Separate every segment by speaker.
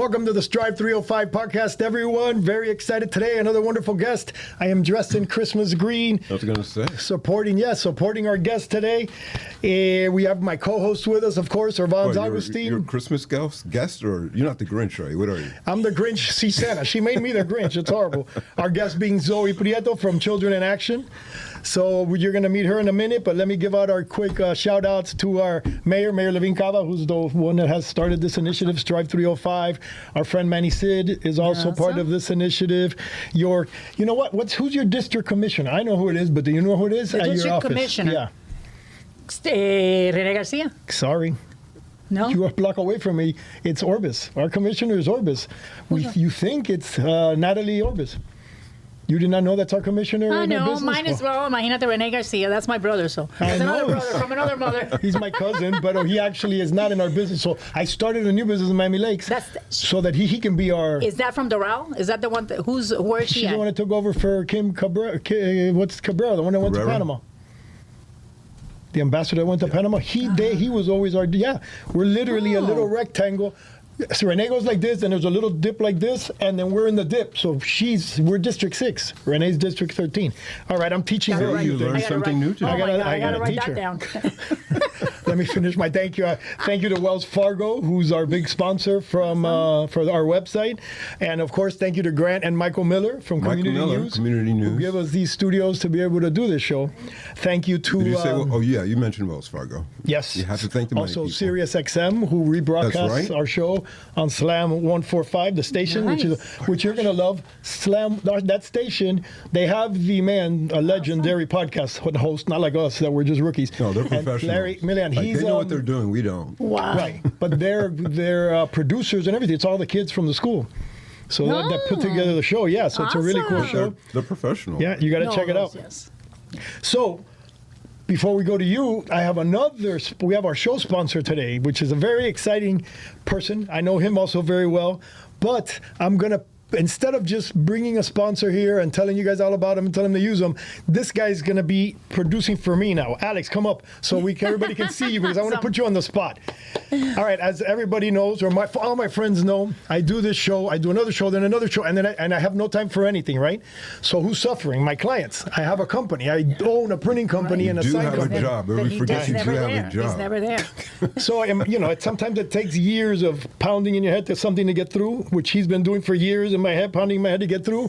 Speaker 1: Welcome to the Strive 305 podcast, everyone. Very excited today. Another wonderful guest. I am dressed in Christmas green.
Speaker 2: I was going to say.
Speaker 1: Supporting our guest today. We have my co-host with us, of course, Orvans Augustine.
Speaker 2: You're a Christmas guest, or you're not the Grinch, right? What are you?
Speaker 1: I'm the Grinch. See, Santa. She made me the Grinch. It's horrible. Our guest being Zoe Prieto from Children in Action. So you're going to meet her in a minute, but let me give out our quick shout-outs to our Mayor Levin Cava, who's the one that has started this initiative, Strive 305. Our friend Manny Sid is also part of this initiative. You know what? Who's your district commissioner? I know who it is, but do you know who it is?
Speaker 3: The district commissioner?
Speaker 1: Yeah.
Speaker 3: Rene Garcia.
Speaker 1: Sorry.
Speaker 3: No?
Speaker 1: You're a block away from me. It's Orbis. Our commissioner is Orbis. You think it's Natalie Orbis. You did not know that's our commissioner?
Speaker 3: I know. Mine is, imagínate, Rene Garcia. That's my brother, so. That's another brother from another mother.
Speaker 1: He's my cousin, but he actually is not in our business. So I started a new business in Miami Lakes so that he can be our...
Speaker 3: Is that from Doral? Is that the one, where is she
Speaker 1: She's
Speaker 3: at?
Speaker 1: the one that took over for Kim Cabrera, Cabrera, the one that went to Panama. The ambassador that went to Panama. He was always our... Yeah, we're literally a little rectangle. So Renee goes like this, and there's a little dip like this, and then we're in the dip. So we're District 6. Renee's District 13. All right, I'm teaching her.
Speaker 2: You learned something new today.
Speaker 3: I got to write that down.
Speaker 1: Let me finish my thank you. Thank you to Wells Fargo, who's our big sponsor for our website. And, of course, thank you to Grant and Michael Miller from Community News. Who give us these studios to be able to do this show. Thank you to...
Speaker 2: Did you say, you mentioned Wells Fargo.
Speaker 1: Yes.
Speaker 2: You have to thank the money
Speaker 1: Also,
Speaker 2: people.
Speaker 1: Sirius XM, who rebroadcasts our show on Slam 145, the station, which you're going to love. Slam, that station, they have the a legendary podcast host, not like us, that we're just rookies.
Speaker 2: No, they're professionals.
Speaker 1: Larry Millian,
Speaker 2: they know what they're doing, we don't.
Speaker 3: Wow.
Speaker 1: Right, but they're producers and everything. It's all the kids from the school. So that put together the show, so it's a really cool show.
Speaker 2: They're professional.
Speaker 1: Yeah, you got to check it out.
Speaker 3: Yes.
Speaker 1: So, before we go to you, we have our show sponsor today, which is a very exciting person. I know him also very well, but I'm going to, instead of just bringing a sponsor here and telling you guys all about him and telling him to use him, this guy's going to be producing for me now. Alex, come up so everybody can see you, because I want to put you on the spot. All right, as everybody knows, or all my friends know, I do this show, I do another show, then another show, and I have no time for anything, right? So who's suffering? My clients. I have a company. I own a printing company and a sign company.
Speaker 2: You do have a job. Everybody forgets you do have a job.
Speaker 3: He's never there.
Speaker 1: So, sometimes it takes years of pounding in your head to something to get through, which he's been doing for years in my head, pounding in my head to get through.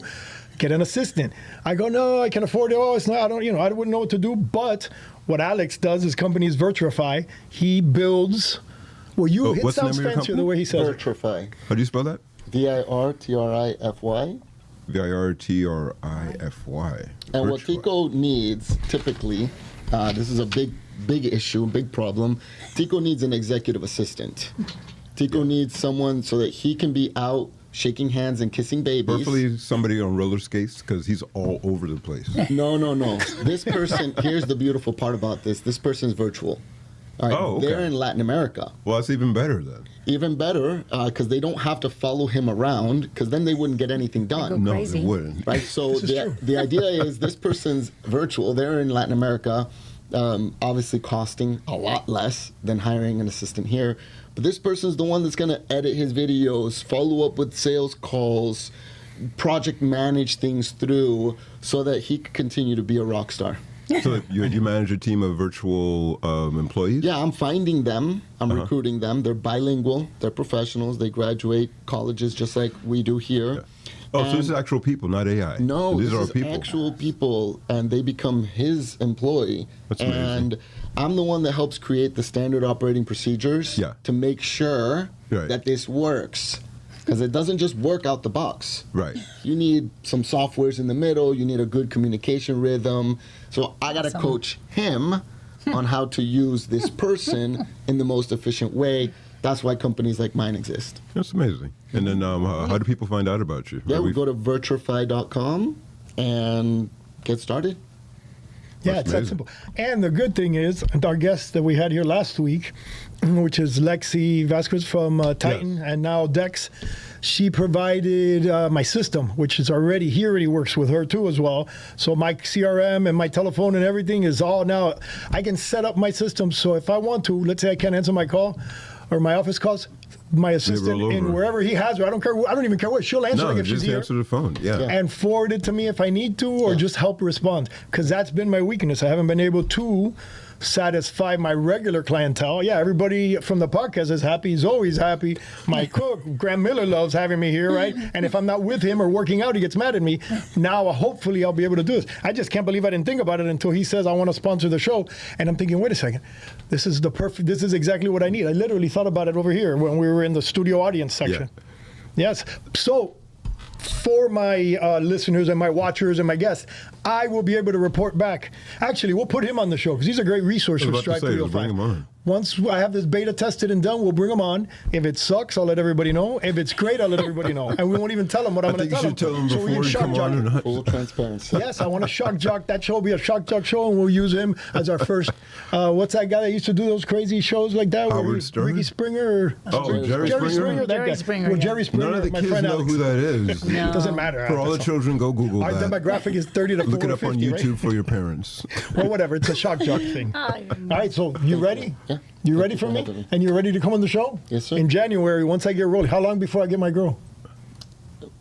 Speaker 1: Get an assistant. I go, no, I can afford it. Oh, it's not, I wouldn't know what to do. But what Alex does, his company is Virtrify. He builds, it sounds fancier the way he says
Speaker 4: Virtrify.
Speaker 2: How do you spell that?
Speaker 4: Virtrify.
Speaker 2: Virtrify.
Speaker 4: And what Tico needs, typically, this is a big issue, big problem. Tico needs an executive assistant. Tico needs someone so that he can be out shaking hands and kissing babies.
Speaker 2: Hopefully somebody on roller skates, because he's all over the place.
Speaker 4: No. This person, here's the beautiful part about this. This person is virtual. All right,
Speaker 2: okay.
Speaker 4: They're in Latin America.
Speaker 2: Well, that's even better then.
Speaker 4: Even better, because they don't have to follow him around, because then they wouldn't get anything done.
Speaker 2: No, they wouldn't.
Speaker 4: Right, so the idea is this person's virtual. They're in Latin America, obviously costing a lot less than hiring an assistant here. But this person's the one that's going to edit his videos, follow up with sales calls, project manage things through so that he can continue to be a rock star.
Speaker 2: So you manage a team of virtual employees?
Speaker 4: Yeah, I'm finding them. I'm recruiting them. They're bilingual. They're professionals. They graduate colleges just like we do here.
Speaker 2: Yeah. So this is actual people, not AI.
Speaker 4: No,
Speaker 2: these are
Speaker 4: people. Actual people, and they become his employee.
Speaker 2: That's amazing.
Speaker 4: And I'm the one that helps create the standard operating procedures to make sure that this works. Because it doesn't just work out the box.
Speaker 2: Right.
Speaker 4: You need some softwares in the middle. You need a good communication rhythm. So I got to coach him on how to use this person in the most efficient way. That's why companies like mine exist.
Speaker 2: That's amazing. And then how do people find out about you?
Speaker 4: Yeah, we go to virtrify.com and get started.
Speaker 1: Yeah, it's that simple. And the good thing is, our guest that we had here last week, which is Lexi Vasquez from Titan and now Dex, she provided my system, which is already, he already works with her too as well. So my CRM and my telephone and everything is all now, I can set up my system. So if I want to, let's say I can't answer my call or my office calls, my assistant
Speaker 2: roll
Speaker 1: in
Speaker 2: over.
Speaker 1: wherever he has her. I don't care. I don't even care what. She'll answer
Speaker 2: No,
Speaker 1: like if she's
Speaker 2: just
Speaker 1: here.
Speaker 2: answer the phone. Yeah.
Speaker 1: And forward it to me if I need to, or just help respond. Because that's been my weakness. I haven't been able to satisfy my regular clientele. Yeah, everybody from the podcast is happy. Zoe's happy. My cook, Graham Miller, loves having me here, right? And if I'm not with him or working out, he gets mad at me. Now, hopefully, I'll be able to do this. I just can't believe I didn't think about it until he says, I want to sponsor the show. And I'm thinking, wait a second. This is exactly what I need. I literally thought about it over here when we were in the studio audience section. Yes. So, for my listeners and my watchers and my guests, I will be able to report back. Actually, we'll put him on the show because he's a great resource
Speaker 2: I
Speaker 1: for
Speaker 2: was about
Speaker 1: Strike
Speaker 2: to say, let's bring
Speaker 1: 305.
Speaker 2: him on.
Speaker 1: Once I have this beta tested and done, we'll bring him on. If it sucks, I'll let everybody know. If it's great, I'll let everybody know. And we won't even tell them what I'm
Speaker 2: I
Speaker 1: going to
Speaker 2: think
Speaker 1: tell
Speaker 2: you
Speaker 1: them.
Speaker 2: should tell him
Speaker 1: So we
Speaker 2: before
Speaker 1: can
Speaker 2: you
Speaker 1: shock
Speaker 2: come
Speaker 1: jock
Speaker 2: on or
Speaker 1: him.
Speaker 2: not.
Speaker 4: Full transparency.
Speaker 1: Yes, I want to shock jock. That show will be a shock jock show, and we'll use him as our first. What's that guy that used to do those crazy shows like that?
Speaker 2: Howard Stern?
Speaker 1: Ricky Springer. Or,
Speaker 2: Oh, Jerry Springer?
Speaker 1: that guy.
Speaker 3: Jerry Springer,
Speaker 1: Well,
Speaker 3: yeah.
Speaker 1: Jerry Springer.
Speaker 2: None of the
Speaker 1: my
Speaker 2: kids
Speaker 1: friend
Speaker 2: know
Speaker 1: Alex.
Speaker 2: who that is.
Speaker 3: No.
Speaker 1: Doesn't matter.
Speaker 2: For all the children, go Google
Speaker 1: Our
Speaker 2: that.
Speaker 1: demographic is 30 to 40
Speaker 2: Look it up on
Speaker 1: 50,
Speaker 2: YouTube
Speaker 1: right?
Speaker 2: for your parents.
Speaker 1: Well, whatever. It's a shock jock thing. All right, so you ready?
Speaker 4: Yeah.
Speaker 1: You ready
Speaker 4: Thank
Speaker 1: for
Speaker 4: you
Speaker 1: me?
Speaker 4: having me.
Speaker 1: And you're ready to come on the show?
Speaker 4: Yes, sir.
Speaker 1: In January, once I get rolling. How long before I get my girl?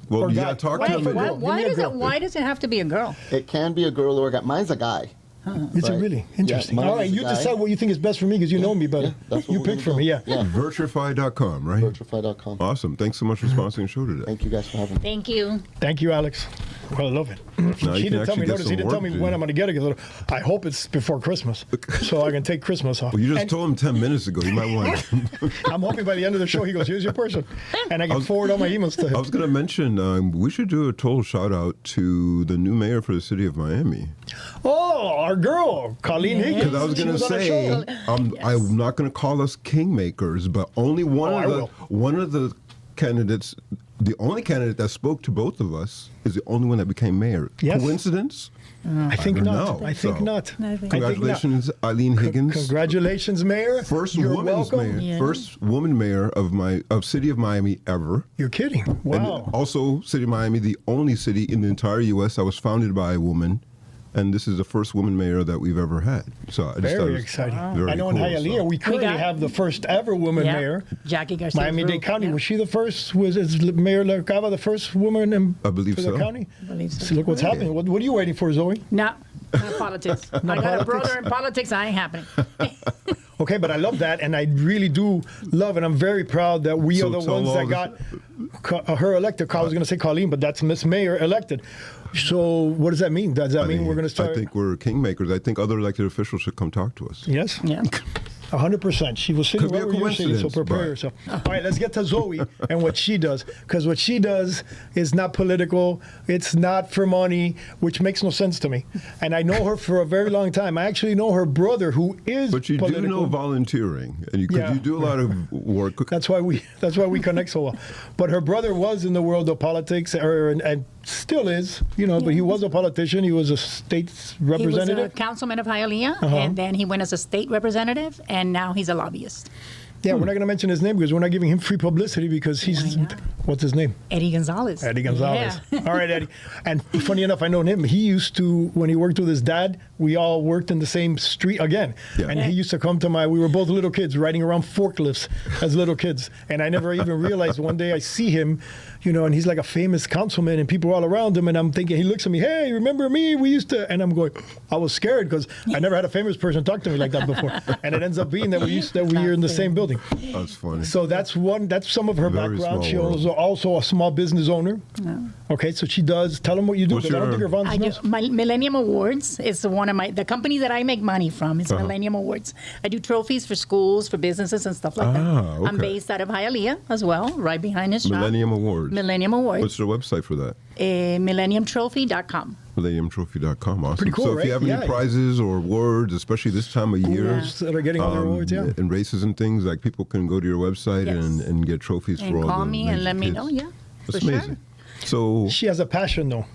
Speaker 2: Well,
Speaker 1: Or
Speaker 2: you
Speaker 1: guy.
Speaker 2: got to talk
Speaker 1: Wait,
Speaker 2: to him.
Speaker 1: wait,
Speaker 2: and-
Speaker 3: Why
Speaker 1: Give me a
Speaker 3: does
Speaker 1: girl.
Speaker 3: why does it have to be a girl?
Speaker 4: It can be a girl or a guy. Mine's a guy.
Speaker 1: Is it
Speaker 4: Right.
Speaker 1: really? Interesting.
Speaker 4: mine
Speaker 1: All right,
Speaker 4: is a
Speaker 1: you
Speaker 4: guy.
Speaker 1: decide what you think is best for me because you know me better.
Speaker 4: Yeah, that's what
Speaker 1: You
Speaker 4: we're
Speaker 1: pick
Speaker 4: gonna
Speaker 1: for
Speaker 4: do.
Speaker 1: me, yeah.
Speaker 4: Yeah.
Speaker 2: Virtuify.com, right?
Speaker 4: Virtuify.com.
Speaker 2: Awesome. Thanks so much for sponsoring the show today.
Speaker 4: Thank you guys for having me.
Speaker 3: Thank you.
Speaker 1: Thank you, Alex. Well, I love it.
Speaker 2: Now
Speaker 1: He
Speaker 2: you can
Speaker 1: didn't tell
Speaker 2: actually
Speaker 1: me.
Speaker 2: get
Speaker 1: Notice he
Speaker 2: some
Speaker 1: didn't tell
Speaker 2: work
Speaker 1: me
Speaker 2: done.
Speaker 1: when I'm going to get it. I hope it's before Christmas, so I can take Christmas off.
Speaker 2: Well, you just
Speaker 1: And
Speaker 2: told him 10 minutes ago. You might want to.
Speaker 1: I'm hoping by the end of the show he goes, "Here's your person," and I can forward all my emails to
Speaker 2: I
Speaker 1: him.
Speaker 2: was going to mention we should do a total shout out to the new mayor for the city of Miami.
Speaker 1: Oh, our girl, Colleen Higgins.
Speaker 2: Because I was
Speaker 1: She
Speaker 2: going to
Speaker 1: on the
Speaker 2: say,
Speaker 1: show.
Speaker 2: I'm not going to call us kingmakers, but only
Speaker 1: I will.
Speaker 2: one of the candidates, the only candidate that spoke to both of us, is the only one that became mayor.
Speaker 1: Yes.
Speaker 2: Coincidence?
Speaker 1: I think
Speaker 2: don't
Speaker 1: not.
Speaker 2: know.
Speaker 1: I think
Speaker 2: So,
Speaker 1: not.
Speaker 3: I think-
Speaker 1: I think not.
Speaker 2: Congratulations, Eileen Higgins.
Speaker 1: Congratulations, Mayor.
Speaker 2: First
Speaker 1: You're
Speaker 2: woman's
Speaker 1: welcome.
Speaker 2: mayor,
Speaker 3: Yeah.
Speaker 2: first woman mayor of City of Miami ever.
Speaker 1: You're kidding.
Speaker 2: And
Speaker 1: Wow.
Speaker 2: also, City of Miami, the only city in the entire U.S. that was founded by a woman, and this is the first woman mayor that we've ever had. So I just thought it
Speaker 1: Very
Speaker 2: was
Speaker 1: exciting.
Speaker 2: very
Speaker 1: I know in
Speaker 2: cool,
Speaker 1: Hialeah
Speaker 2: so.
Speaker 1: we currently
Speaker 3: got-
Speaker 1: have the first ever woman
Speaker 3: Yeah.
Speaker 1: mayor.
Speaker 3: Jackie Garcia.
Speaker 1: Miami-Dade County. Was she the first? Is Mayor La Cava the first woman in
Speaker 2: I believe
Speaker 1: for the
Speaker 2: so.
Speaker 1: county?
Speaker 3: I believe so.
Speaker 1: See, look what's happening. What are you waiting for, Zoe?
Speaker 3: No, not politics. I got a
Speaker 1: politics?
Speaker 3: brother in politics. I ain't happening.
Speaker 1: Okay, but I love that, and I really do love, and I'm very proud that we
Speaker 2: So
Speaker 1: are the
Speaker 2: tell
Speaker 1: ones
Speaker 2: all
Speaker 1: that
Speaker 2: this-
Speaker 1: got her elected. I was going to say Colleen, but that's Miss Mayor elected. So what does that mean? Does that mean we're going to start?
Speaker 2: I think we're kingmakers. I think other elected officials should come talk to us.
Speaker 1: Yes.
Speaker 3: Yeah.
Speaker 1: 100%. She was sitting
Speaker 2: Could be
Speaker 1: right
Speaker 2: a
Speaker 1: where you're sitting, so
Speaker 2: coincidence,
Speaker 1: prepare
Speaker 2: but-
Speaker 1: yourself. All right, let's get to Zoe and what she does. Because what she does is not political. It's not for money, which makes no sense to me. And I know her for a very long time. I actually know her brother, who is
Speaker 2: But you
Speaker 1: political.
Speaker 2: do know volunteering, and you
Speaker 1: Yeah.
Speaker 2: do a lot of work.
Speaker 1: That's why we connect so well. But her brother was in the world of politics, and still is, but he was a politician. He was a state
Speaker 3: He was a
Speaker 1: representative.
Speaker 3: councilman of Hialeah,
Speaker 1: Uh-huh.
Speaker 3: and then he went as a state representative, and now he's a lobbyist.
Speaker 1: Yeah, we're not going to mention his name because we're not giving him free publicity because he's,
Speaker 3: Why not?
Speaker 1: what's his name?
Speaker 3: Eddie Gonzalez.
Speaker 1: Eddie Gonzalez.
Speaker 3: Yeah.
Speaker 1: All right, Eddie. And funny enough, I know him. He used to, when he worked with his dad, we all worked in the same street again.
Speaker 2: Yeah.
Speaker 1: And he used to come to we were both little kids riding around forklifts as little kids. And I never even realized one day I see him, and he's like a famous councilman and people are all around him. And I'm thinking, he looks at me, hey, remember me? We used to, and I'm going, I was scared because I never had a famous person talk to me like that before. And it ends up being that we were in the same building.
Speaker 2: That's funny.
Speaker 1: So that's some of her
Speaker 2: Very
Speaker 1: background.
Speaker 2: small
Speaker 1: She
Speaker 2: world.
Speaker 1: was also a small business owner. Okay, so she does. Tell them what you do.
Speaker 2: What's
Speaker 1: 'Cause I don't
Speaker 2: your-
Speaker 1: think Ravon
Speaker 3: I do.
Speaker 1: knows.
Speaker 3: My Millennium Awards is one of the company that I make money from is Millennium Awards. I do trophies for schools, for businesses, and stuff like that. I'm
Speaker 2: okay.
Speaker 3: based out of Hialeah as well, right behind his shop.
Speaker 2: Millennium Awards.
Speaker 3: Millennium Awards.
Speaker 2: What's the website for that?
Speaker 3: MillenniumTrophy.com.
Speaker 2: MillenniumTrophy.com. Awesome.
Speaker 1: Pretty cool,
Speaker 2: So if you
Speaker 1: right?
Speaker 2: have any
Speaker 1: Yeah.
Speaker 2: prizes or awards, especially this time of year,
Speaker 1: Those that are getting all their awards, yeah.
Speaker 2: and races and things, like people can go to your website
Speaker 3: Yes.
Speaker 2: and get trophies
Speaker 3: And
Speaker 2: for all
Speaker 3: call
Speaker 2: the
Speaker 3: me and
Speaker 2: amazing
Speaker 3: let me
Speaker 2: kids.
Speaker 3: know. Yeah,
Speaker 2: That's
Speaker 3: for
Speaker 2: amazing.
Speaker 3: sure.
Speaker 2: So
Speaker 1: She has a passion, though.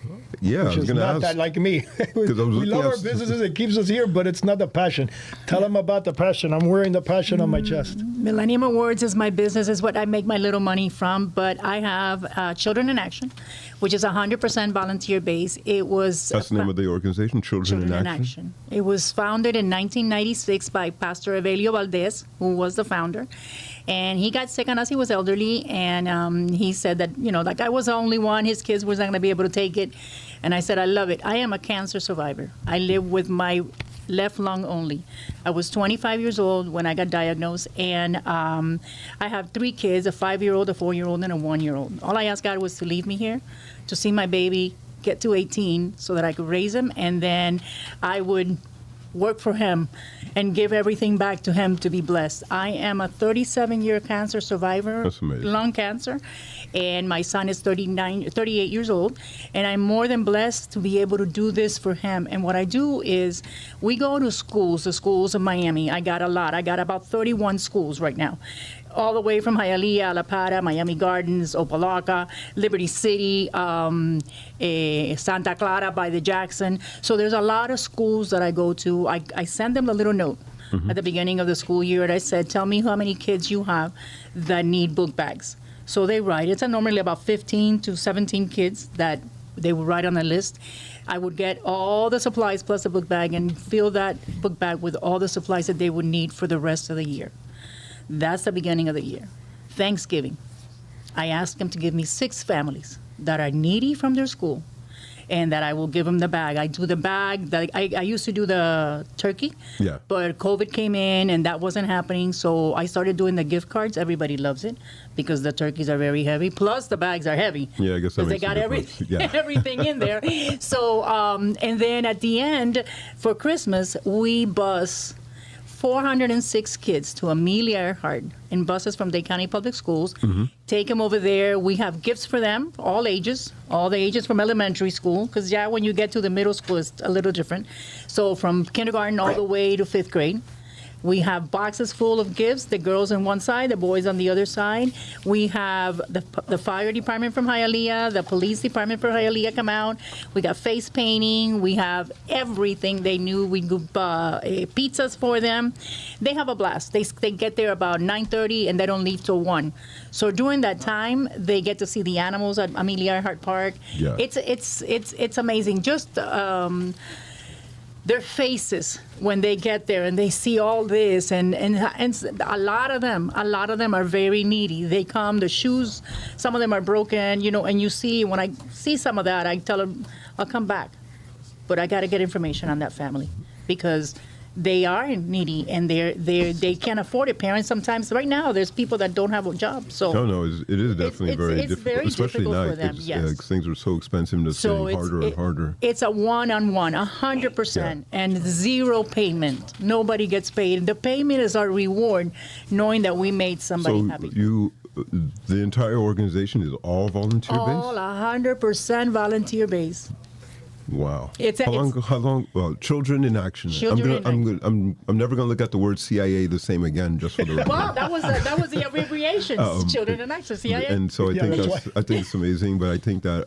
Speaker 2: yeah, I
Speaker 1: Which
Speaker 2: was
Speaker 1: is
Speaker 2: going to
Speaker 1: not
Speaker 2: ask.
Speaker 1: that like me. we
Speaker 2: I was looking
Speaker 1: love
Speaker 2: at-
Speaker 1: our businesses. It keeps us here, but it's not the passion. Tell them about the passion. I'm wearing the passion on my chest.
Speaker 3: Millennium Awards is my business, is what I make my little money from. But I have Children in Action, which is 100% volunteer based. It was
Speaker 2: That's the name of the organization, Children in Action.
Speaker 3: It was founded in 1996 by Pastor Evelio Valdez, who was the founder. And he got sick on us. He was elderly, and he said that, like I was the only one. His kids was not going to be able to take it. And I said, I love it. I am a cancer survivor. I live with my left lung only. I was 25 years old when I got diagnosed, and I have 3 kids, a 5-year-old, a 4-year-old, and a 1-year-old. All I asked God was to leave me here, to see my baby get to 18 so that I could raise him, and then I would work for him and give everything back to him to be blessed. I am a 37-year cancer survivor,
Speaker 2: That's amazing.
Speaker 3: lung cancer, and my son is 38 years old, and I'm more than blessed to be able to do this for him. And what I do is we go to schools, the schools in Miami. I got a lot. I got about 31 schools right now, all the way from Hialeah, La Para, Miami Gardens, Opalaca, Liberty City, Santa Clara by the Jackson. So there's a lot of schools that I go to. I send them a little note at the beginning of the school year, and I said, tell me how many kids you have that need book bags. So they write. It's normally about 15 to 17 kids that they would write on the list. I would get all the supplies plus a book bag and fill that book bag with all the supplies that they would need for the rest of the year. That's the beginning of the year. Thanksgiving, I asked them to give me 6 families that are needy from their school, and that I will give them the bag. I do the bag. I used to do the turkey,
Speaker 2: Yeah.
Speaker 3: but COVID came in, and that wasn't happening, so I started doing the gift cards. Everybody loves it because the turkeys are very heavy, plus the bags are heavy.
Speaker 2: Yeah, I guess that
Speaker 3: because they
Speaker 2: makes a
Speaker 3: got
Speaker 2: difference. Yeah.
Speaker 3: everything in there. So, and then at the end, for Christmas, we bus 406 kids to Amelia Earhart in buses from Dade County Public Schools. Take them over there. We have gifts for them, all the ages from elementary school, because when you get to the middle school, it's a little different. So from kindergarten all the way to 5th grade. We have boxes full of gifts, the girls on one side, the boys on the other side. We have the fire department from Hialeah, the police department from Hialeah come out. We got face painting. We have everything they knew. We do pizzas for them. They have a blast. They get there about 9:30 and they don't leave till 1. So during that time, they get to see the animals at Amelia Earhart Park.
Speaker 2: Yeah.
Speaker 3: It's amazing. Just their faces when they get there and they see all this, and a lot of them are very needy. They come, the shoes, some of them are broken, and you see, when I see some of that, I tell them, I'll come back. But I got to get information on that family because they are needy and they can't afford it. Parents sometimes, right now, there's people that don't have a job. So
Speaker 2: No, it is definitely very
Speaker 3: it's
Speaker 2: difficult,
Speaker 3: very
Speaker 2: especially
Speaker 3: difficult
Speaker 2: now.
Speaker 3: for them, yes.
Speaker 2: Things are so expensive and it's getting harder and harder.
Speaker 3: It's a one-on-one, 100%, and 0 payment. Nobody gets paid. The payment is our reward, knowing that we made somebody
Speaker 2: So
Speaker 3: happy.
Speaker 2: the entire organization is all volunteer
Speaker 3: All
Speaker 2: based?
Speaker 3: 100% volunteer base.
Speaker 2: Wow.
Speaker 3: It's
Speaker 2: How long? Well, Children in Action.
Speaker 3: Children in
Speaker 2: I'm never gonna look at the word CIA the same again, just for the record.
Speaker 3: Well, that was the abbreviations. Children in Action, CIA.
Speaker 2: And so I
Speaker 1: Yeah,
Speaker 2: think
Speaker 1: that's
Speaker 2: I think it's amazing. But I think that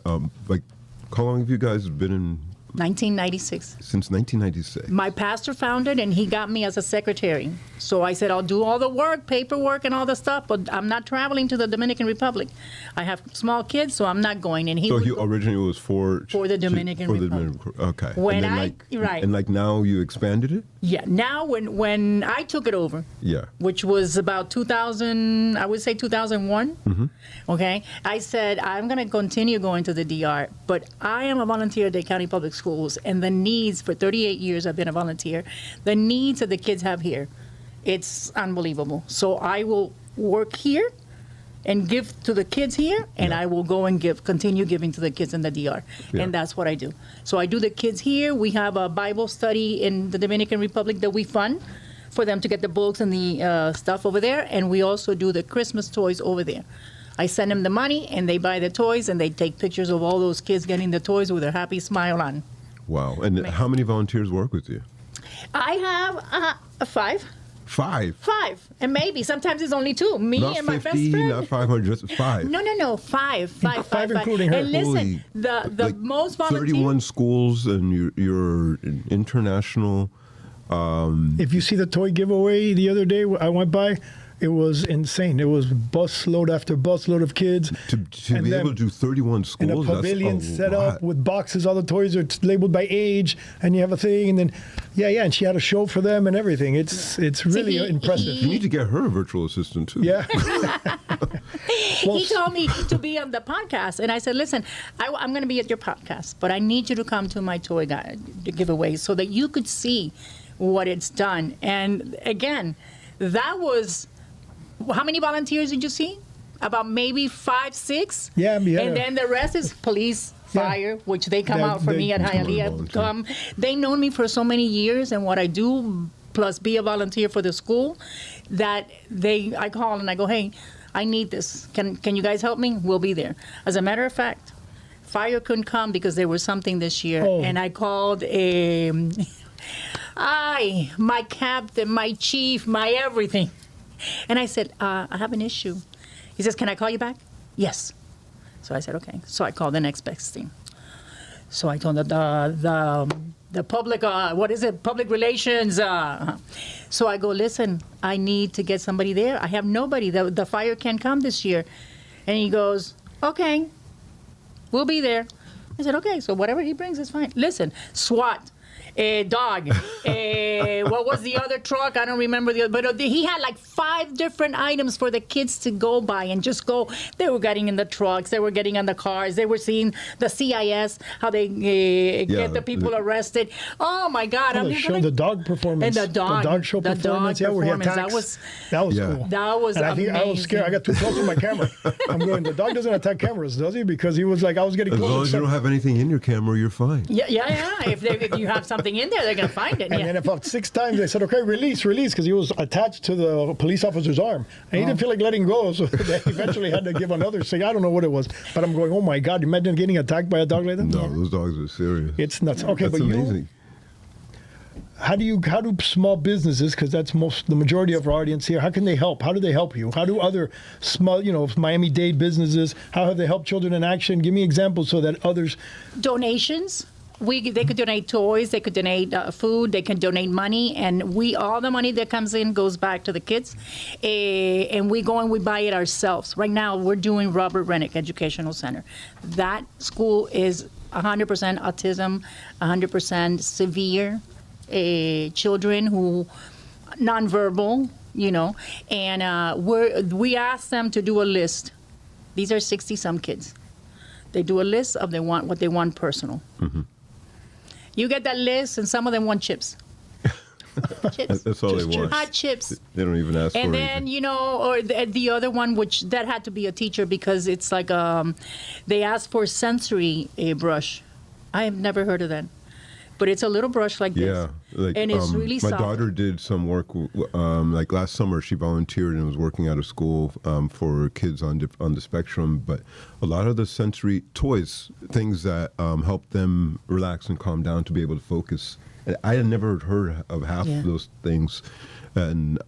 Speaker 2: how long have you guys been in?
Speaker 3: 1996.
Speaker 2: Since 1996.
Speaker 3: My pastor found it, and he got me as a secretary. So I said, I'll do all the work, paperwork, and all the stuff, but I'm not traveling to the Dominican Republic. I have small kids, so I'm not going. And
Speaker 2: So he originally was for
Speaker 3: the Dominican Republic.
Speaker 2: Okay.
Speaker 3: When
Speaker 2: and then
Speaker 3: right.
Speaker 2: And now you expanded it.
Speaker 3: Yeah. Now, when I took it over,
Speaker 2: Yeah.
Speaker 3: which was about 2000, I would say 2001. Okay, I said I'm going to continue going to the DR, but I am a volunteer at Dade County Public Schools, and the needs for 38 years I've been a volunteer. The needs that the kids have here, it's unbelievable. So I will work here and give to the kids here, and I will go and continue giving to the kids in the DR.
Speaker 2: Yeah.
Speaker 3: And that's what I do. So I do the kids here. We have a Bible study in the Dominican Republic that we fund for them to get the books and the stuff over there, and we also do the Christmas toys over there. I send them the money, and they buy the toys, and they take pictures of all those kids getting the toys with their happy smile on.
Speaker 2: Wow. And how many volunteers work with you?
Speaker 3: I have 5.
Speaker 2: 5.
Speaker 3: 5, and maybe sometimes it's only 2. Me
Speaker 2: Not
Speaker 3: and my
Speaker 2: 50,
Speaker 3: best friend.
Speaker 2: not 500, just 5.
Speaker 3: No. 5.
Speaker 1: Five including her.
Speaker 3: And listen,
Speaker 2: Holy,
Speaker 3: the
Speaker 2: like
Speaker 3: most volunteers.
Speaker 2: 31 schools, and you're international.
Speaker 1: If you see the toy giveaway the other day, I went by. It was insane. It was busload after busload of kids.
Speaker 2: To
Speaker 1: And
Speaker 2: be
Speaker 1: then
Speaker 2: able to do 31 schools,
Speaker 1: in a pavilion
Speaker 2: that's a
Speaker 1: set
Speaker 2: lot.
Speaker 1: up with boxes. All the toys are labeled by age, and you have a thing, and then and she had a show for them and everything. It's really impressive.
Speaker 2: You need to get her a virtual assistant too.
Speaker 1: Yeah.
Speaker 3: He told me to be on the podcast, and I said, "Listen, I'm going to be at your podcast, but I need you to come to my toy giveaway so that you could see what it's done." And again, that was how many volunteers did you see? About maybe 5, 6.
Speaker 1: Yeah.
Speaker 3: And then the rest is police, fire, which they come out for me at Hialeah. They known me for so many years, and what I do, plus be a volunteer for the school, that I call and I go, "Hey, I need this. Can you guys help me? We'll be there." As a matter of fact, fire couldn't come because there was something this year, and I called my captain, my chief, my everything, and I said, "I have an issue." He says, "Can I call you back?" "Yes." So I said, "Okay." So I called the next best thing. So I told the public, public relations. So I go, "Listen, I need to get somebody there. I have nobody. The fire can't come this year." And he goes, "Okay, we'll be there." I said, "Okay, so whatever he brings is fine." Listen, SWAT, a dog, what was the other truck? I don't remember the other, but he had like 5 different items for the kids to go by and just go. They were getting in the trucks, they were getting on the cars, they were seeing the CIS, how they get the people arrested. Oh my God!
Speaker 1: They showed the dog performance.
Speaker 3: And the dog
Speaker 1: show
Speaker 3: the
Speaker 1: performance.
Speaker 3: dog
Speaker 1: where he
Speaker 3: performance.
Speaker 1: attacks.
Speaker 3: That was
Speaker 1: cool.
Speaker 3: That was
Speaker 1: and
Speaker 3: amazing.
Speaker 1: I was scared. I got too close to my camera. I'm going, the dog doesn't attack cameras, does he? Because he was like, I was getting
Speaker 2: As
Speaker 1: close.
Speaker 2: long as you don't have anything in your camera, you're fine.
Speaker 3: Yeah. If you have something in there, they're gonna find it.
Speaker 1: And then about 6 times they said, "Okay, release," because he was attached to the police officer's arm. And he didn't feel like letting go, so they eventually had to give another thing. I don't know what it was. But I'm going, oh my God, imagine getting attacked by a dog like that?
Speaker 2: No, those dogs are serious.
Speaker 1: It's nuts. Okay,
Speaker 2: That's
Speaker 1: but
Speaker 2: amazing.
Speaker 1: how do small businesses, because that's the majority of our audience here, how can they help? How do they help you? How do other small, Miami-Dade businesses, how have they helped Children in Action? Give me examples so that others...
Speaker 3: Donations. They could donate toys, they could donate food, they can donate money, and all the money that comes in goes back to the kids, and we go and we buy it ourselves. Right now, we're doing Robert Rennick Educational Center. That school is 100% autism, 100% severe children who nonverbal, and we ask them to do a list. These are 60-some kids. They do a list of what they want personal. Mm-hmm. You get that list, and some of them want chips. Chips.
Speaker 2: That's all they want.
Speaker 3: Hot chips.
Speaker 2: They don't even ask for
Speaker 3: And
Speaker 2: anything.
Speaker 3: then, or the other one, which that had to be a teacher because it's like they asked for sensory brush. I have never heard of that. But it's a little brush like this.
Speaker 2: Yeah,
Speaker 3: and it's really
Speaker 2: my
Speaker 3: soft.
Speaker 2: daughter did some work. Like last summer, she volunteered and was working at a school for kids on the spectrum. But a lot of the sensory toys, things that help them relax and calm down to be able to focus. And I had never heard of half of those things, and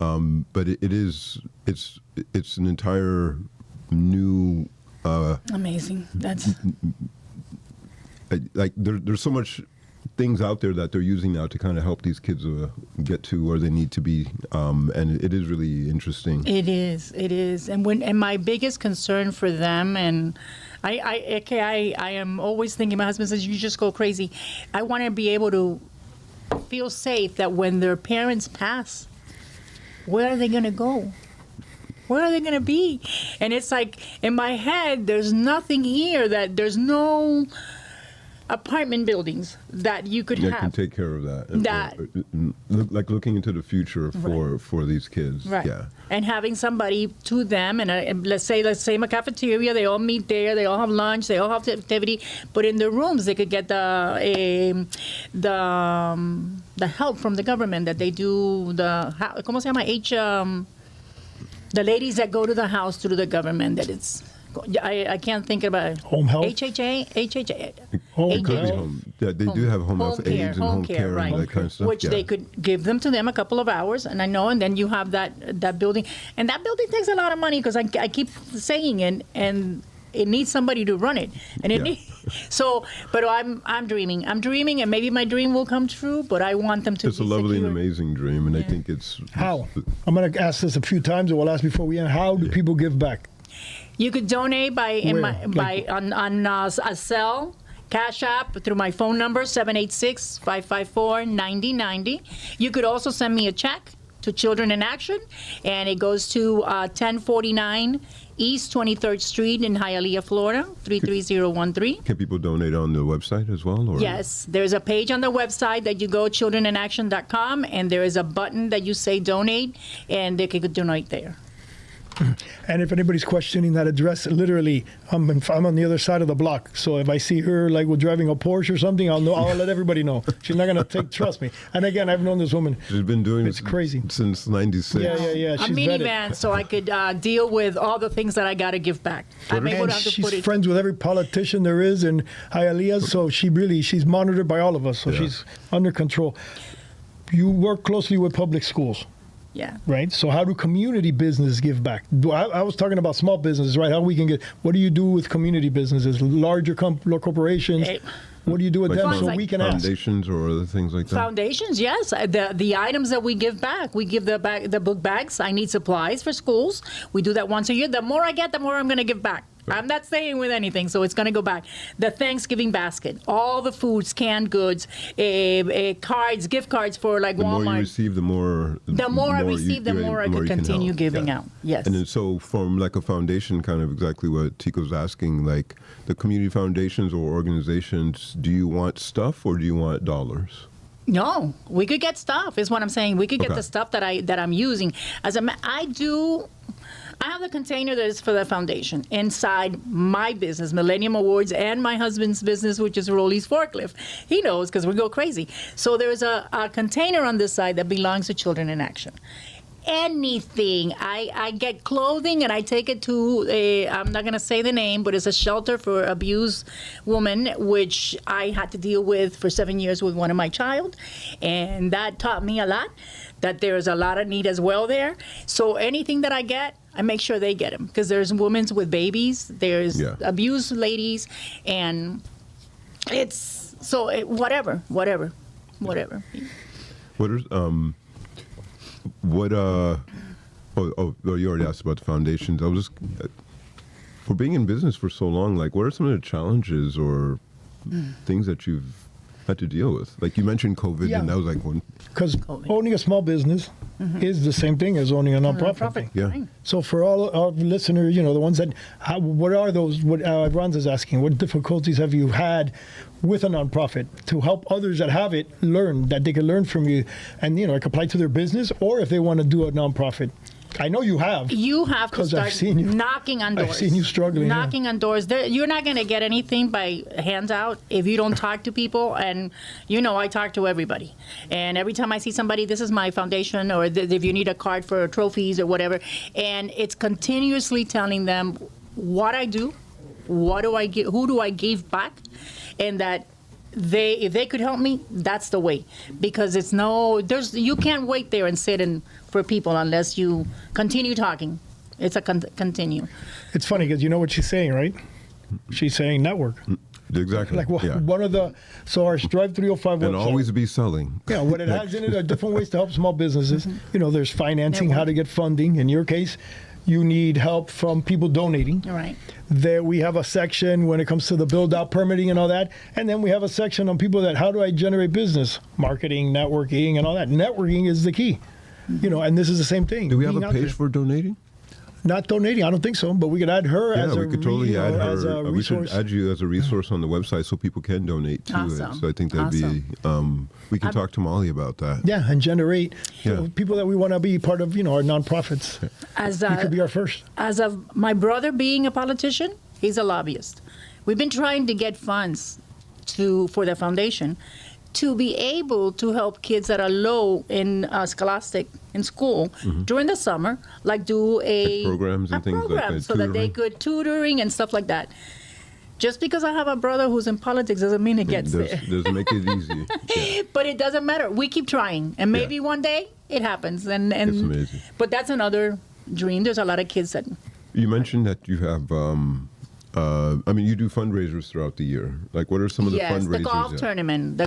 Speaker 2: but it's an entire new.
Speaker 3: Amazing. That's
Speaker 2: like there's so much things out there that they're using now to kind of help these kids get to where they need to be, and it is really interesting.
Speaker 3: It is, and my biggest concern for them, and I am always thinking. My husband says, "You just go crazy." I want to be able to feel safe that when their parents pass, where are they going to go? Where are they going to be? And it's like in my head, there's nothing here there's no apartment buildings that you could have.
Speaker 2: Can take care of that. Like looking into the future for these kids.
Speaker 3: Right.
Speaker 2: Yeah.
Speaker 3: And having somebody to them, and let's say a cafeteria, they all meet there, they all have lunch, they all have activity, but in the rooms they could get the help from the government that they do ¿cómo se llama? The ladies that go to the house to do the government, that it's I can't think about it.
Speaker 1: Home health?
Speaker 3: HHA?
Speaker 2: It could be home. Yeah, they do have home health aides and home care
Speaker 3: right.
Speaker 2: and that kind of stuff.
Speaker 3: Which they could give them to them a couple of hours, and then you have that building. And that building takes a lot of money because I keep saying it, and it needs somebody to run it. And So, but I'm dreaming. I'm dreaming, and maybe my dream will come true. But I want them to.
Speaker 2: It's
Speaker 3: be
Speaker 2: a lovely
Speaker 3: secure.
Speaker 2: and amazing dream, and I think it's
Speaker 1: How? I'm going to ask this a few times, and we'll ask before we end. How do people give back?
Speaker 3: You could donate by
Speaker 1: Where?
Speaker 3: on a cell. Cash App through my phone number 786-554-9090. You could also send me a check to Children in Action, and it goes to 1049 East 23rd Street in Hialeah, Florida 33013.
Speaker 2: Can people donate on the website as well? Or?
Speaker 3: Yes, there's a page on the website that you go childreninaction.com, and there is a button that you say donate, and they can donate there.
Speaker 1: And if anybody's questioning that address, literally, I'm on the other side of the block. So if I see her like we're driving a Porsche or something, I'll know. I'll let everybody know. She's not gonna trust me. And again, I've known this woman.
Speaker 2: She's been doing
Speaker 1: It's
Speaker 2: it
Speaker 1: crazy.
Speaker 2: since '96.
Speaker 1: Yeah.
Speaker 3: A
Speaker 1: She's
Speaker 3: minivan,
Speaker 1: vetted.
Speaker 3: so I could deal with all the things that I got to give back. I'm able
Speaker 1: And
Speaker 3: to have to
Speaker 1: she's
Speaker 3: put it.
Speaker 1: friends with every politician there is in Hialeah, so she's monitored by all of us. So
Speaker 2: Yeah.
Speaker 1: she's under control. You work closely with public schools.
Speaker 3: Yeah.
Speaker 1: Right. So how do community businesses give back? I was talking about small businesses, right? How we can get. What do you do with community businesses, larger corporations?
Speaker 3: Eh,
Speaker 1: What do you do with
Speaker 2: Like
Speaker 1: them?
Speaker 3: Funds
Speaker 1: So
Speaker 3: like
Speaker 1: we can ask.
Speaker 2: foundations or other things like that.
Speaker 3: Foundations, yes. The items that we give back, we give the book bags. I need supplies for schools. We do that once a year. The more I get, the more I'm going to give back. I'm not staying with anything, so it's going to go back. The Thanksgiving basket, all the foods, canned goods, cards, gift cards for like
Speaker 2: The more
Speaker 3: Walmart.
Speaker 2: you receive, the more.
Speaker 3: The more I receive, the more I could
Speaker 2: you can
Speaker 3: continue
Speaker 2: help.
Speaker 3: giving out. Yes.
Speaker 2: And then so from like a foundation, kind of exactly what Tico's asking, like the community foundations or organizations, do you want stuff or do you want dollars?
Speaker 3: No, we could get stuff. Is what I'm saying. We could get
Speaker 2: Okay.
Speaker 3: the stuff that I'm using. I have the container that is for the foundation inside my business, Millennium Awards, and my husband's business, which is Rolly's Forklift. He knows because we go crazy. So there's a container on this side that belongs to Children in Action. Anything. I get clothing and I take it to I'm not going to say the name, but it's a shelter for abused women, which I had to deal with for 7 years with one of my child. And that taught me a lot, that there's a lot of need as well there. So anything that I get, I make sure they get them, because there's women with babies, there's
Speaker 2: Yeah.
Speaker 3: abused ladies, and it's whatever.
Speaker 2: What is what you already asked about the foundations. I was just for being in business for so long, like what are some of the challenges or things that you've had to deal with? Like you mentioned COVID,
Speaker 1: Yeah.
Speaker 2: and that was like one.
Speaker 1: Because owning a small business is the same thing as owning a nonprofit.
Speaker 2: Yeah.
Speaker 3: Right.
Speaker 1: So for all our listeners, the ones that, what are those? What Ron's is asking, what difficulties have you had with a nonprofit to help others that have it learn, that they can learn from you, and like apply to their business, or if they want to do a nonprofit? I know you have.
Speaker 3: You have to
Speaker 1: 'Cause I've
Speaker 3: start
Speaker 1: seen you.
Speaker 3: knocking on doors.
Speaker 1: I've seen you struggling, yeah.
Speaker 3: Knocking on doors. You're not going to get anything by hands out if you don't talk to people. And, I talk to everybody. And every time I see somebody, this is my foundation, or if you need a card for trophies or whatever. And it's continuously telling them what I do, what do I give, who do I give back, and that if they could help me, that's the way. Because you can't wait there and sit for people unless you continue talking. It's a continue.
Speaker 1: It's funny because you know what she's saying, right? She's saying network.
Speaker 2: Exactly.
Speaker 1: Like
Speaker 2: yeah.
Speaker 1: one of the, so our Strive 305
Speaker 2: And
Speaker 1: website.
Speaker 2: always be selling.
Speaker 1: Yeah, what it has in it are different ways to help small businesses. There's financing, how to get funding. In your case, you need help from people donating.
Speaker 3: All right.
Speaker 1: There we have a section when it comes to the build-out permitting and all that. And then we have a section on people that, how do I generate business? Marketing, networking, and all that. Networking is the key. And this is the same thing.
Speaker 2: Do we have
Speaker 1: Being
Speaker 2: a
Speaker 1: out
Speaker 2: page
Speaker 1: there.
Speaker 2: for donating?
Speaker 1: Not donating, I don't think so, but we could add her
Speaker 2: Yeah,
Speaker 1: as a
Speaker 2: we could totally add
Speaker 1: as
Speaker 2: her.
Speaker 1: a
Speaker 2: We should
Speaker 1: resource.
Speaker 2: add you as a resource on the website so people can donate to
Speaker 3: Awesome.
Speaker 2: it. So I think that'd be. We can talk to Molly about that.
Speaker 1: Yeah, and generate
Speaker 2: Yeah.
Speaker 1: people that we want to be part of, our nonprofits. You could be our first.
Speaker 3: As of my brother being a politician, he's a lobbyist. We've been trying to get funds for the foundation to be able to help kids that are low in scholastic in school during the summer, like do
Speaker 2: Like programs and things like
Speaker 3: program
Speaker 2: that,
Speaker 3: so that they
Speaker 2: tutoring.
Speaker 3: could tutoring and stuff like that. Just because I have a brother who's in politics doesn't mean it gets there.
Speaker 2: Doesn't make it easy. Yeah.
Speaker 3: But it doesn't matter. We keep trying, and maybe
Speaker 2: Yeah.
Speaker 3: one day it happens. And
Speaker 2: It's amazing.
Speaker 3: But that's another dream. There's a lot of kids that
Speaker 2: You mentioned that you have I mean, you do fundraisers throughout the year. Like, what are some of the
Speaker 3: Yes,
Speaker 2: fundraisers?
Speaker 3: the golf tournament.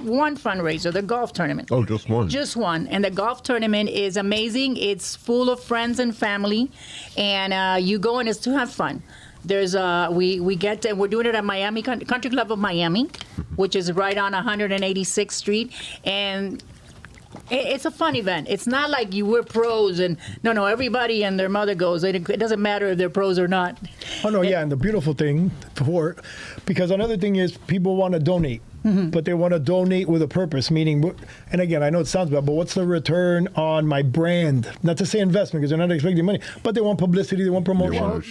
Speaker 3: One fundraiser, the golf tournament.
Speaker 2: Oh, just one.
Speaker 3: Just one. And the golf tournament is amazing. It's full of friends and family, and you go and it's to have fun. There's we're doing it at Miami Country Club of Miami, which is right on 186th Street, and it's a fun event. It's not like we're pros and no. Everybody and their mother goes. It doesn't matter if they're pros or not.
Speaker 1: Oh no, yeah, and the beautiful thing because another thing is people want to donate, but they want to donate with a purpose. Meaning, and again, I know it sounds bad, but what's the return on my brand? Not to say investment because they're not expecting money, but they want publicity, they want promotion.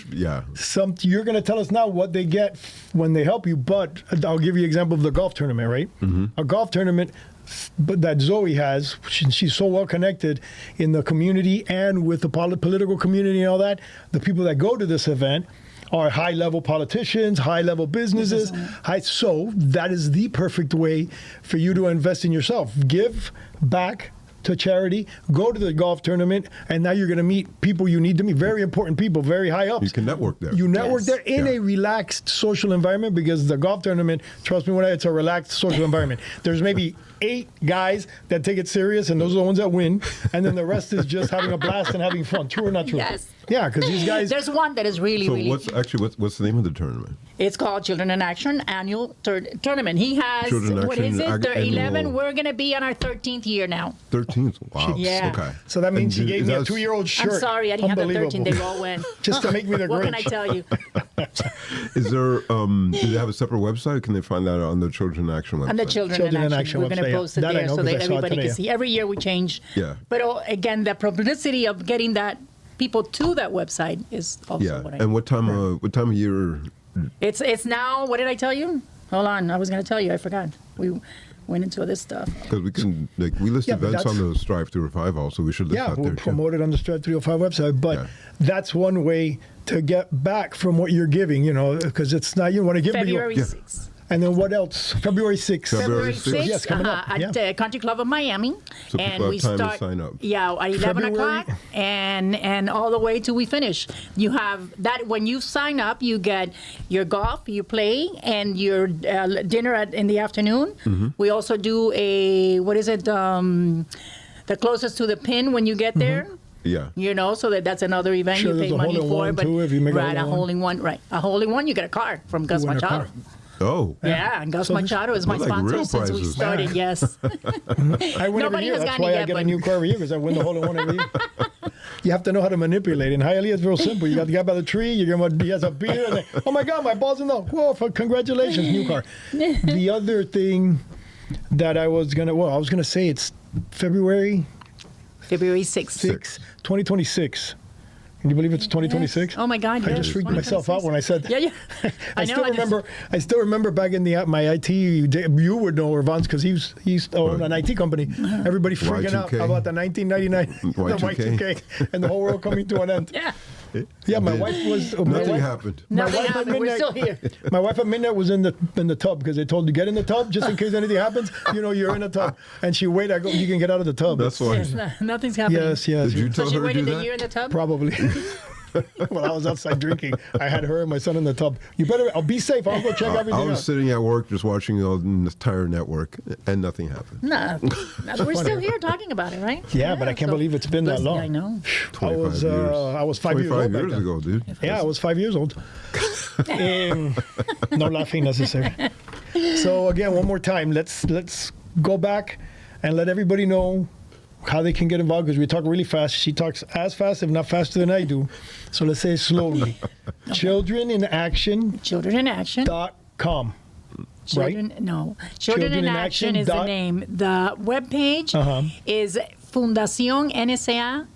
Speaker 1: You're going to tell us now what they get when they help you, but I'll give you an example of the golf tournament, right? A golf tournament. But that Zoe has, she's so well connected in the community and with the political community and all that. The people that go to this event are high-level politicians, high-level businesses. So that is the perfect way for you to invest in yourself. Give back to charity, go to the golf tournament, and now you're going to meet people you need to meet, very important people, very high ups.
Speaker 2: You can network there.
Speaker 1: You network there in a relaxed social environment because the golf tournament, trust me, it's a relaxed social environment. There's maybe 8 guys that take it serious, and those are the ones that win, and then the rest is just having a blast and having fun. True or not true?
Speaker 3: Yes.
Speaker 1: Yeah, because these guys.
Speaker 3: There's one that is really,
Speaker 2: So
Speaker 3: really.
Speaker 2: what's the name of the tournament?
Speaker 3: It's called Children in Action Annual Tournament. He has,
Speaker 2: Children in
Speaker 3: what
Speaker 2: Action
Speaker 3: is it?
Speaker 2: Annual-
Speaker 3: 11. We're going to be on our 13th year now.
Speaker 2: 13th. Wow.
Speaker 3: Yeah.
Speaker 2: Okay.
Speaker 1: So that means she
Speaker 2: And
Speaker 1: gave me a
Speaker 2: that's-
Speaker 1: 2-year-old shirt.
Speaker 3: I'm sorry, I didn't have the 13.
Speaker 1: Unbelievable.
Speaker 3: They all went.
Speaker 1: Just to make me the
Speaker 3: What
Speaker 1: Grinch.
Speaker 3: can I tell you?
Speaker 2: Is there? Do they have a separate website? Can they find that on the Children in Action website?
Speaker 3: On the Children in Action. We're going
Speaker 1: website,
Speaker 3: to
Speaker 1: yeah.
Speaker 3: post it
Speaker 1: That I
Speaker 3: there
Speaker 1: know
Speaker 3: so
Speaker 1: 'cause
Speaker 3: that
Speaker 1: I saw it
Speaker 3: everybody
Speaker 1: today,
Speaker 3: can see. Every year we change.
Speaker 2: Yeah.
Speaker 3: But again, the publicity of getting that people to that website is also
Speaker 2: Yeah.
Speaker 3: what I.
Speaker 2: And what time of year?
Speaker 3: It's now. What did I tell you? Hold on, I was going to tell you. I forgot. We went into other stuff.
Speaker 2: Because we list
Speaker 1: Yeah, but
Speaker 2: events on
Speaker 1: that's-
Speaker 2: the Strive 305 also. We should list
Speaker 1: Yeah,
Speaker 2: that
Speaker 1: we'll
Speaker 2: there too.
Speaker 1: promote it on the Strat 305 website. But
Speaker 2: Yeah.
Speaker 1: that's one way to get back from what you're giving, because it's not, you want to give but you-
Speaker 3: February 6th.
Speaker 1: And then what else? February 6th.
Speaker 2: February
Speaker 3: February
Speaker 2: 6th.
Speaker 3: 6th,
Speaker 1: Yes, coming up,
Speaker 3: at
Speaker 1: yeah.
Speaker 3: the Country Club of Miami.
Speaker 2: So
Speaker 3: and
Speaker 2: people
Speaker 3: we
Speaker 2: have time to
Speaker 3: start,
Speaker 2: sign up.
Speaker 3: Yeah, at 11
Speaker 1: February.
Speaker 3: o'clock and all the way till we finish. You have that when you sign up, you get your golf, you play, and your dinner in the afternoon.
Speaker 2: Mm-hmm.
Speaker 3: We also do the closest to the pin when you get there.
Speaker 2: Yeah.
Speaker 3: So that's another event
Speaker 1: Sure,
Speaker 3: you
Speaker 1: there's
Speaker 3: pay
Speaker 1: a
Speaker 3: money for.
Speaker 1: hole-in-one,
Speaker 3: But
Speaker 1: too, if you make a
Speaker 3: right,
Speaker 1: hole-in-one.
Speaker 3: a hole-in-one, you get a car from Gus
Speaker 1: You win a
Speaker 3: Machado.
Speaker 1: car.
Speaker 2: Oh.
Speaker 3: Yeah, and Gus
Speaker 1: So this-
Speaker 3: Machado is my
Speaker 2: They're like
Speaker 3: sponsor
Speaker 2: real
Speaker 3: since we
Speaker 2: prizes.
Speaker 3: started. Yes.
Speaker 1: I win every
Speaker 3: Nobody
Speaker 1: year.
Speaker 3: has
Speaker 1: That's
Speaker 3: gotten
Speaker 1: why
Speaker 3: it
Speaker 1: I
Speaker 3: yet,
Speaker 1: get a
Speaker 3: but-
Speaker 1: new car every year because I win the hole-in-one every year. You have to know how to manipulate. In Hialeah, it's real simple. You got the guy by the tree. You give him he has a beer. And then, oh my God, my ball's in the whoa! Congratulations, new car. The other thing that I was gonna say it's February
Speaker 3: February 6th.
Speaker 1: 6, 2026. Can you believe it's 2026?
Speaker 3: Oh my God!
Speaker 1: I
Speaker 3: yes,
Speaker 1: just freaked myself out when I said that.
Speaker 3: Yeah.
Speaker 1: I still remember back in my IT. You would know Vance because he used to own an IT company. Everybody freaking out
Speaker 2: Y2K.
Speaker 1: about the 1999 the
Speaker 2: Y2K.
Speaker 1: Y2K and the whole world coming to an end.
Speaker 3: Yeah.
Speaker 1: Yeah, my wife was.
Speaker 2: Nothing happened.
Speaker 3: Nothing
Speaker 1: wife at
Speaker 3: happened. We're
Speaker 1: midnight-
Speaker 3: still here.
Speaker 1: My wife at midnight was in the tub because they told you get in the tub just in case anything happens. You're in the tub, and she wait. I go, you can get out of the tub.
Speaker 2: That's why.
Speaker 3: Yes, nothing's happening.
Speaker 1: Yes.
Speaker 2: Did you
Speaker 3: So
Speaker 2: tell
Speaker 3: she
Speaker 2: her to
Speaker 3: waited
Speaker 2: do
Speaker 3: a
Speaker 2: that?
Speaker 3: year in the tub.
Speaker 1: Probably. Well, I was outside drinking. I had her and my son in the tub. I'll be safe. I'll go check everything
Speaker 2: I was
Speaker 1: out.
Speaker 2: sitting at work just watching the entire network, and nothing happened.
Speaker 3: No, we're still here talking about it, right?
Speaker 1: Yeah, but I can't believe it's been that long.
Speaker 3: I know.
Speaker 2: 25
Speaker 1: I was 5 years
Speaker 2: 25
Speaker 1: old back
Speaker 2: years
Speaker 1: then.
Speaker 2: ago, dude.
Speaker 1: Yeah, I was 5 years old. No laughing necessary. So again, one more time, let's go back and let everybody know how they can get involved because we talk really fast. She talks as fast, if not faster than I do. So let's say it slowly. ChildrenInAction.com.
Speaker 3: Children in Action.
Speaker 1: Right?
Speaker 3: No. Children in Action is the name. The webpage is Fundación NSA.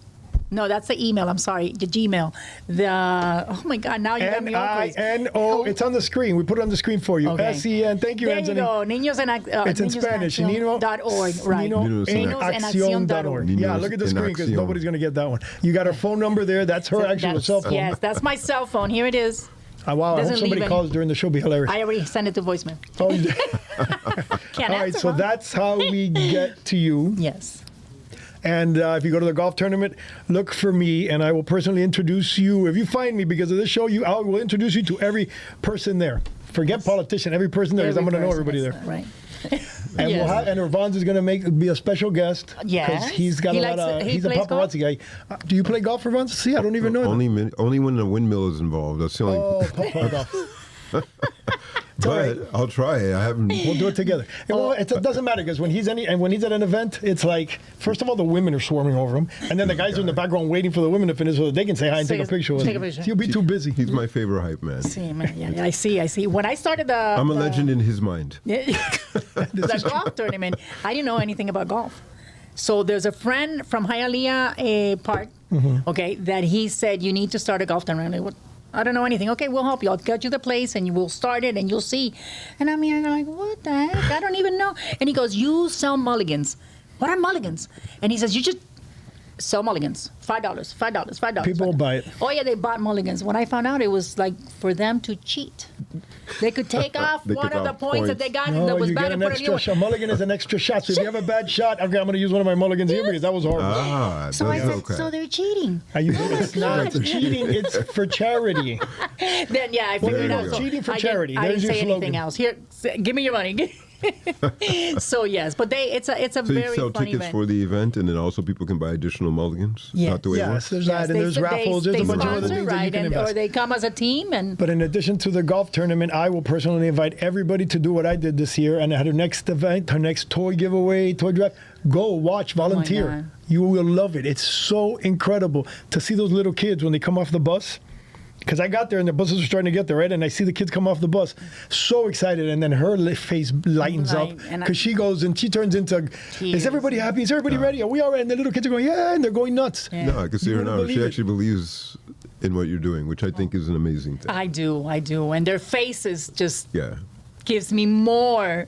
Speaker 3: No, that's the email. I'm sorry, the Gmail. Oh my God, now you got me all crazy.
Speaker 1: N-I-N-O. It's on the screen. We put it on the screen for you.
Speaker 3: Okay.
Speaker 1: S-E-N. Thank you,
Speaker 3: There
Speaker 1: Anthony.
Speaker 3: you go. Niños en
Speaker 1: It's in Spanish.
Speaker 3: Niños.org. Right.
Speaker 1: Niñosenaccion.org. Yeah, look at the screen because nobody's going to get that one. You got her phone number there. That's her actual cell phone.
Speaker 3: Yes, that's my cell phone. Here it is.
Speaker 1: Wow, I hope
Speaker 3: Doesn't
Speaker 1: somebody
Speaker 3: leave
Speaker 1: calls during the show. Be hilarious.
Speaker 3: I already sent it to voicemail.
Speaker 1: Oh, you did?
Speaker 3: Can't
Speaker 1: All right,
Speaker 3: answer,
Speaker 1: so
Speaker 3: huh?
Speaker 1: that's how we get to you.
Speaker 3: Yes.
Speaker 1: And if you go to the golf tournament, look for me, and I will personally introduce you. If you find me because of this show, I will introduce you to every person there. Forget politician, every person there, because I'm going to know everybody there.
Speaker 3: Right.
Speaker 1: And
Speaker 3: Yes.
Speaker 1: we'll have, and Ravon's is going to be a special guest.
Speaker 3: Yes.
Speaker 1: He's got
Speaker 3: He
Speaker 1: a lot
Speaker 3: likes
Speaker 1: of.
Speaker 3: it. He
Speaker 1: He's a
Speaker 3: plays golf?
Speaker 1: paparazzi guy. Do you play golf, Ravon? See, I don't even know.
Speaker 2: Only when the windmill is involved. That's the only.
Speaker 1: Oh, papa golf. all
Speaker 2: but
Speaker 1: right.
Speaker 2: I'll try it. I haven't.
Speaker 1: We'll do it together. Well, it doesn't matter because when he's at an event, it's like first of all the women are swarming over him, and then the guys are in the background waiting for the women to finish so that they can say hi and take a picture with
Speaker 3: take
Speaker 1: him.
Speaker 3: a picture.
Speaker 1: He'll be too busy.
Speaker 2: He's my favorite hype man.
Speaker 3: See, man, yeah, I see. When I started the
Speaker 2: I'm a legend in his mind.
Speaker 3: the golf tournament, I didn't know anything about golf. So there's a friend from Hialeah Park, okay, that he said you need to start a golf tournament. I'm like, what? I don't know anything. Okay, we'll help you. I'll get you the place and you will start it and you'll see. And I'm here like, what the heck? I don't even know. And he goes, you sell mulligans. What are mulligans? And he says, you just sell mulligans. $5.
Speaker 1: People will buy it.
Speaker 3: Oh yeah, they bought mulligans. When I found out, it was like for them to cheat. They could take off
Speaker 2: They
Speaker 3: one
Speaker 2: took
Speaker 3: of the
Speaker 2: off
Speaker 3: points that they got
Speaker 1: No,
Speaker 3: that was
Speaker 1: you
Speaker 3: bad
Speaker 1: get
Speaker 3: and
Speaker 1: an
Speaker 3: put a new
Speaker 1: extra
Speaker 3: one.
Speaker 1: shot. Mulligan is an extra shot. So if you have a bad shot, okay, I'm going to use one of my mulligans here because that was horrible.
Speaker 3: So I said,
Speaker 2: okay.
Speaker 3: so they're cheating.
Speaker 1: It's not
Speaker 3: God.
Speaker 1: cheating. It's for charity.
Speaker 3: Then yeah, I figured it
Speaker 2: you
Speaker 3: out.
Speaker 2: go.
Speaker 3: So
Speaker 1: Cheating for
Speaker 3: I
Speaker 1: charity.
Speaker 3: Didn't, I
Speaker 1: There's
Speaker 3: didn't
Speaker 1: your
Speaker 3: say anything
Speaker 1: slogan.
Speaker 3: else. Here, give me your money. So yes, but it's a
Speaker 2: So you
Speaker 3: very
Speaker 2: sell
Speaker 3: funny
Speaker 2: tickets
Speaker 3: event.
Speaker 2: for the event, and then also people can buy additional mulligans.
Speaker 3: Yes.
Speaker 2: Not the way it
Speaker 1: Yes,
Speaker 2: works.
Speaker 1: there's
Speaker 3: Yes,
Speaker 1: that, and there's raffles. There's
Speaker 3: they
Speaker 1: a bunch of
Speaker 3: sponsor,
Speaker 1: other things that you
Speaker 3: right,
Speaker 1: can
Speaker 3: and,
Speaker 1: invest.
Speaker 3: or they come as a team and.
Speaker 1: But in addition to the golf tournament, I will personally invite everybody to do what I did this year and at her next event, her next toy giveaway, toy drive. Go watch, volunteer.
Speaker 3: God.
Speaker 1: You will love it. It's so incredible to see those little kids when they come off the bus. Because I got there and the buses were starting to get there, right? And I see the kids come off the bus, so excited, and then her face lightens up
Speaker 3: Right, and I-
Speaker 1: because she goes and she turns into,
Speaker 3: Tears.
Speaker 1: is everybody happy? Is everybody ready? Are we all right? And the little kids are going, yeah, and they're going nuts.
Speaker 3: Yeah.
Speaker 2: No, I can see
Speaker 1: You
Speaker 2: her
Speaker 1: wouldn't
Speaker 2: now.
Speaker 1: believe
Speaker 2: She
Speaker 1: it.
Speaker 2: actually believes in what you're doing, which I think is an amazing thing.
Speaker 3: I do, and their faces just
Speaker 2: Yeah.
Speaker 3: gives me more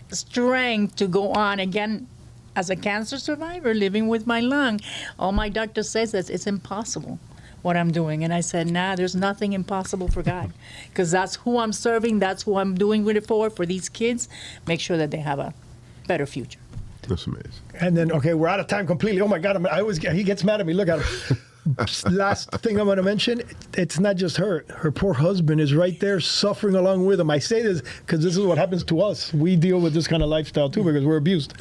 Speaker 3: strength to go on again. As a cancer survivor living with my lung, all my doctor says is it's impossible what I'm doing. And I said, nah, there's nothing impossible for God. Because that's who I'm serving, that's who I'm doing with it for these kids. Make sure that they have a better future.
Speaker 2: That's amazing.
Speaker 1: And then, okay, we're out of time completely. Oh my God, he gets mad at me. Look at him. Last thing I'm going to mention, it's not just her. Her poor husband is right there suffering along with him. I say this because this is what happens to us. We deal with this kind of lifestyle too because we're abused.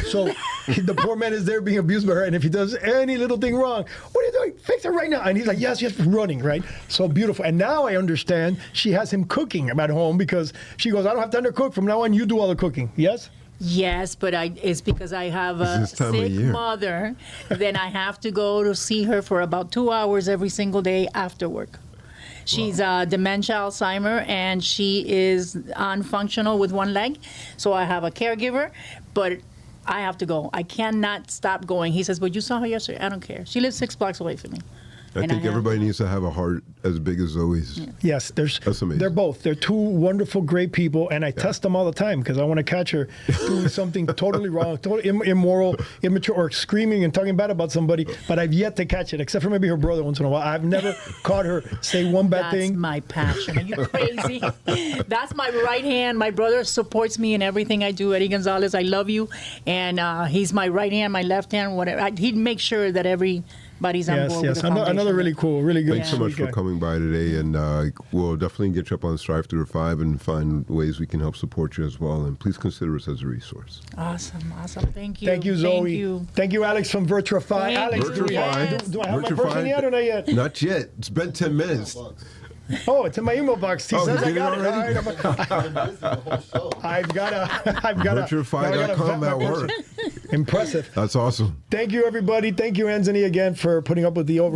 Speaker 1: So the poor man is there being abused by her. And if he does any little thing wrong, what are you doing? Fix it right now. And he's like, yes, running, right? So beautiful. And now I understand she has him cooking at home because she goes, I don't have time to cook. From now on, you do all the cooking. Yes?
Speaker 3: Yes, but it's because I have a
Speaker 2: It's this time of
Speaker 3: sick
Speaker 2: year.
Speaker 3: mother. Then I have to go to see her for about 2 hours every single day after work. She's dementia, Alzheimer, and she is unfunctional with one leg. So I have a caregiver, but I have to go. I cannot stop going. He says, but you saw her yesterday. I don't care. She lives 6 blocks away from me.
Speaker 2: I
Speaker 3: And
Speaker 2: think
Speaker 3: I have-
Speaker 2: everybody needs to have a heart as big as Zoe's.
Speaker 1: Yes,
Speaker 2: That's amazing.
Speaker 1: They're both. They're two wonderful, great people, and I test them all the time because I want to catch her doing something totally wrong, totally immoral, immature, or screaming and talking bad about somebody. But I've yet to catch it, except for maybe her brother once in a while. I've never caught her say one bad
Speaker 3: That's
Speaker 1: thing.
Speaker 3: my passion. Are you crazy? That's my right hand. My brother supports me in everything I do. Eddie Gonzalez, I love you. And he's my right hand, my left hand, whatever. He'd make sure that everybody's on board with the
Speaker 1: Another
Speaker 3: foundation.
Speaker 1: really cool, really good.
Speaker 2: Thanks so much
Speaker 1: sweet
Speaker 2: for
Speaker 1: guy.
Speaker 2: coming by today, and we'll definitely get you up on Strive Through the 5 and find ways we can help support you as well. And please consider us as a resource.
Speaker 3: Awesome. Thank you.
Speaker 1: Thank you, Zoe.
Speaker 3: Thank you.
Speaker 1: Thank you, Alex from Virtuify.
Speaker 3: Thank
Speaker 1: Alex,
Speaker 3: you.
Speaker 1: do, we have,
Speaker 3: Yes.
Speaker 1: do I have my
Speaker 2: Virtuify?
Speaker 1: person yet or not yet?
Speaker 2: Not yet. It's been 10 minutes.
Speaker 1: Oh, it's in my email box. He
Speaker 2: Oh,
Speaker 1: says
Speaker 2: you
Speaker 1: I
Speaker 2: did it
Speaker 1: got it.
Speaker 2: already?
Speaker 1: All right, I've got to.
Speaker 2: Virtuify.com at work.
Speaker 1: Impressive.
Speaker 2: That's awesome.
Speaker 1: Thank you, everybody. Thank you, Anthony, again for putting up with the over.